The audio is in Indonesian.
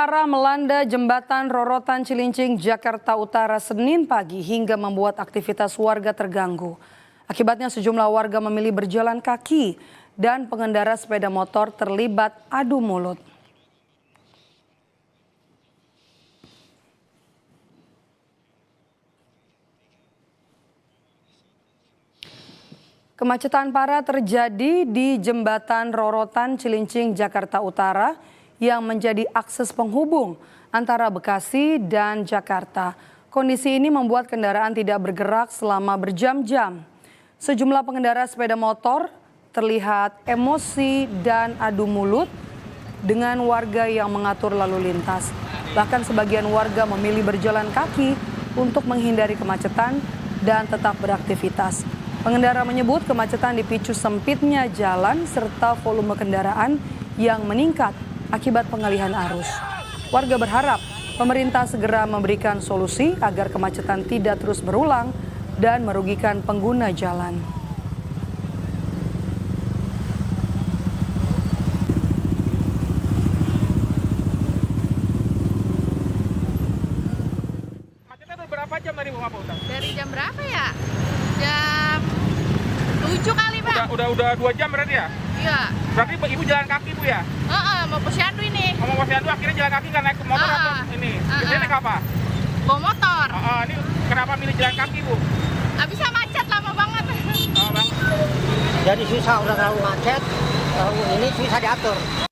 Para melanda jembatan Rorotan Cilincing, Jakarta Utara Senin pagi hingga membuat aktivitas warga terganggu. Akibatnya sejumlah warga memilih berjalan kaki dan pengendara sepeda motor terlibat adu mulut. Kemacetan parah terjadi di jembatan Rorotan Cilincing, Jakarta Utara yang menjadi akses penghubung antara Bekasi dan Jakarta. Kondisi ini membuat kendaraan tidak bergerak selama berjam-jam. Sejumlah pengendara sepeda motor terlihat emosi dan adu mulut dengan warga yang mengatur lalu lintas. Bahkan sebagian warga memilih berjalan kaki untuk menghindari kemacetan dan tetap beraktivitas. Pengendara menyebut kemacetan dipicu sempitnya jalan serta volume kendaraan yang meningkat akibat pengalihan arus. Warga berharap pemerintah segera memberikan solusi agar kemacetan tidak terus berulang dan merugikan pengguna jalan. Macetnya berapa jam dari Bapak Utang? Dari jam berapa ya? Jam 7 kali, Pak. Udah 2 jam berarti ya? Iya. Berarti Ibu jalan kaki, Bu ya? Mau posyandu ini. Mau posyandu akhirnya jalan kaki kan naik motor atau ini? Biasanya naik apa? Bawa motor. Ini kenapa milih jalan kaki, Bu? Habisnya macet lama banget. Bang. Jadi susah, udah terlalu macet, ini susah diatur.